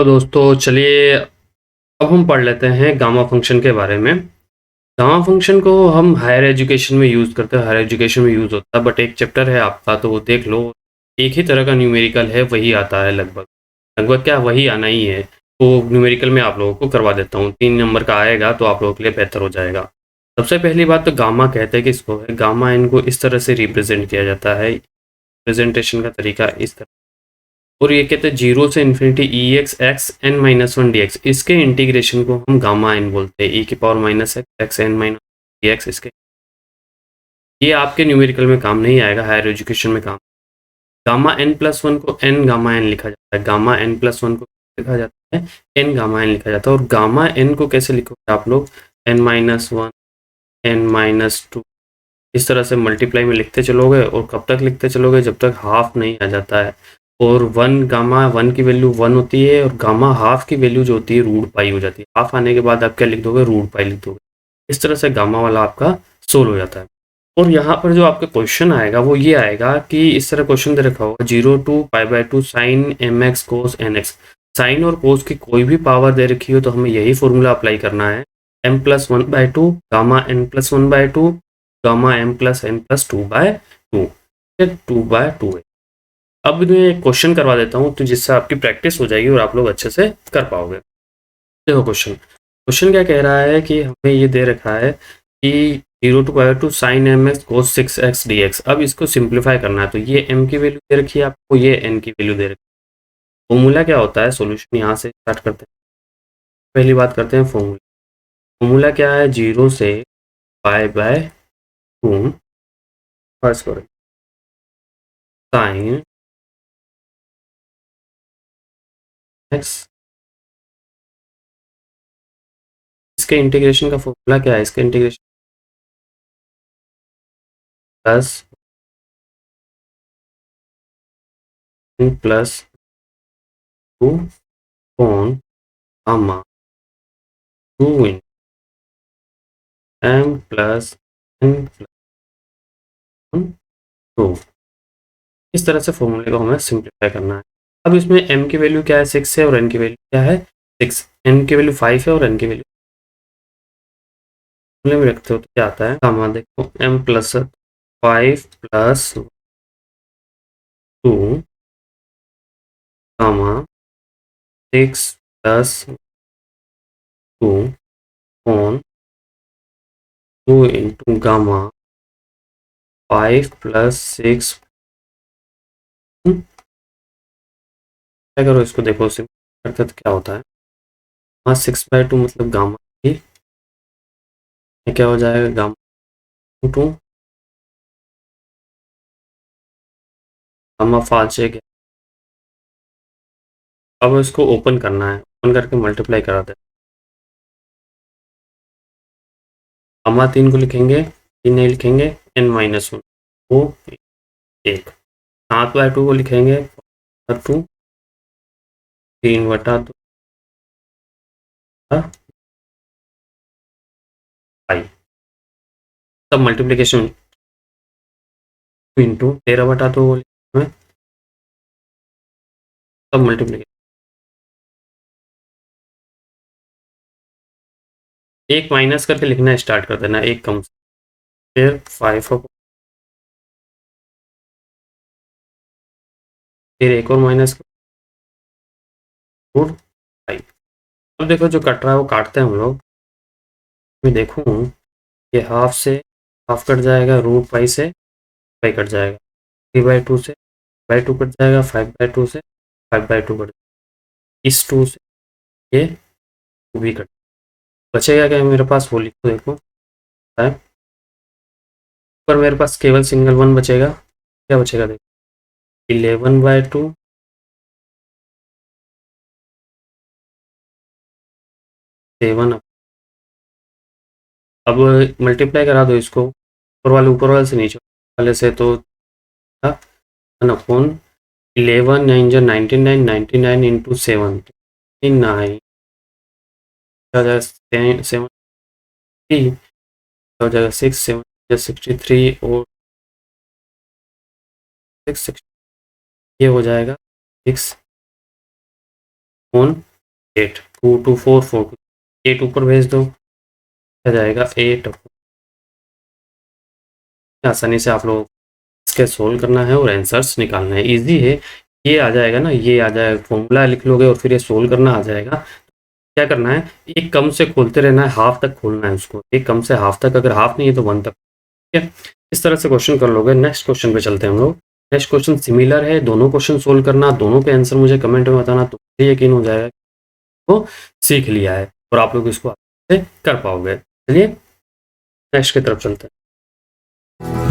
तो दोस्तों चलिए अब हम पढ़ लेते हैं गामा फंक्शन के बारे में। गामा फंक्शन को हम हायर एजुकेशन में यूज़ करते हैं, हायर एजुकेशन में यूज़ होता है, बट एक चैप्टर है आपका तो वो देख लो। एक ही तरह का न्यूमेरिकल है, वही आता है लगभग। लगभग क्या वही आना ही है। तो न्यूमेरिकल में आप लोगों को करवा देता हूँ, 3 नंबर का आएगा तो आप लोगों के लिए बेहतर हो जाएगा। सबसे पहली बात तो गामा कहते हैं किसको है, गामा इन को इस तरह से रिप्रेजेंट किया जाता है। प्रेजेंटेशन का तरीका इस तरह, और ये कहते हैं 0 से infinity e x x n minus one d x, इसके इंटीग्रेशन को हम गामा एन बोलते हैं। ई की power minus x x n minus d x, इसके ये आपके न्यूमेरिकल में काम नहीं आएगा, हायर एजुकेशन में काम। गामा एन प्लस वन को एन गामा एन लिखा जाता है, गामा एन प्लस वन को लिखा जाता है एन गामा एन लिखा जाता है। और गामा एन को कैसे लिखोगे आप लोग, N minus one N minus two, इस तरह से मल्टीप्लाई में लिखते चलोगे। और कब तक लिखते चलोगे, जब तक हाफ नहीं आ जाता है। और वन गामा वन की वैल्यू वन होती है, और गामा हाफ की वैल्यू जो होती है रूट पाई हो जाती है। हाफ आने के बाद आप क्या लिख दोगे, रूट पाई लिख दोगे। इस तरह से गामा वाला आपका सोल्व हो जाता है। और यहाँ पर जो आपका क्वेश्चन आएगा वो ये आएगा कि इस तरह क्वेश्चन दे रखा होगा 0 to pi by two sine M X cos N X. Sine और कोस की कोई भी पावर दे रखी हो तो हमें यही फॉर्मूला अप्लाई करना है, M plus one by two gamma N plus one by two gamma M plus N plus two by two, two by two है। अब मैं क्वेश्चन करवा देता हूँ तो जिससे आपकी प्रैक्टिस हो जाएगी और आप लोग अच्छे से कर पाओगे। देखो क्वेश्चन, क्वेश्चन क्या कह रहा है कि हमें ये दे रखा है कि 0 to power two sine M X cos 6x dx। अब इसको सिंप्लीफाई करना है तो ये m की वैल्यू दे रखी है आपको, ये n की वैल्यू दे रखी है। फॉर्मूला क्या होता है, सॉल्यूशन यहाँ से स्टार्ट करते हैं। पहली बात करते हैं फॉर्मूला। फॉर्मूला क्या है, 0 से पाई बाय टू फर्स्ट करो साइन एक्स, इसके इंटीग्रेशन का फॉर्मूला क्या है, इसके integration plus plus two upon gamma two in M plus N plus two. इस तरह से फॉर्मूले को हमें सिंप्लीफाई करना है। अब इसमें m की वैल्यू क्या है, 6 है, और n की वैल्यू क्या है 6। n की वैल्यू 5 है और n की वैल्यू फॉर्मूले में रखते हो तो क्या आता है, गामा देखो m plus 5 plus two gamma 6 plus two on two into gamma 5 plus 6। क्या करो इसको, देखो सिंपल करते तो क्या होता है, हाँ 6/2 मतलब गामा ही क्या हो जाएगा, गामा टू गामा 5 है। अब इसको ओपन करना है, ओपन करके मल्टीप्लाई करा दे। गामा 3 को लिखेंगे, 3 नहीं लिखेंगे, n माइनस वन वो 1। 7/2 को लिखेंगे, 2 3/2 5। तब मल्टीप्लीकेशन इंटू 13/2 को लिखेंगे, तब मल्टीप्लीकेशन एक माइनस करके लिखना स्टार्ट कर देना, एक कम से फिर 5 को, फिर एक और माइनस रूट 5। अब देखो जो कट रहा है वो काटते हैं हम लोग। मैं देखूँ ये हाफ से हाफ कट जाएगा, रूट 5 से 5 कट जाएगा, 3/2 से 2 कट जाएगा, 5/2 से 5/2 कट जाएगा, इस 2 से ये 2 भी कट। बचेगा क्या मेरे पास, वो लिखो देखो है पर मेरे पास केवल सिंगल वन बचेगा। क्या बचेगा देखो, 11/2 7। अब मल्टीप्लाई करा दो इसको, ऊपर वाले से नीचे वाले से, तो 1/11 9 जो 99 99 इंटू 7 9 हो जाएगा 7 हो जाएगा 6 7 63 और 6 ये हो जाएगा 6 ऑन 8, 2 2 4 4 8 ऊपर भेज दो, आ जाएगा 8। आसानी से आप लोग इसके सोल्व करना है और आंसर्स निकालना है, इजी है। ये आ जाएगा ना, ये आ जाएगा, फॉर्मूला लिख लोगे और फिर ये सोल्व करना आ जाएगा। क्या करना है, एक कम से खोलते रहना है, हाफ तक खोलना है उसको, एक कम से हाफ तक, अगर हाफ नहीं है तो 1 तक, ठीक है। इस तरह से क्वेश्चन कर लोगे। नेक्स्ट क्वेश्चन पे चलते हैं हम लोग। नेक्स्ट क्वेश्चन सिमिलर है, दोनों क्वेश्चन सोल्व करना, दोनों के आंसर मुझे कमेंट में बताना, तो मुझे यकीन हो जाएगा तो सीख लिया है और आप लोग इसको आसानी से कर पाओगे। चलिए नेक्स्ट की तरफ चलते हैं।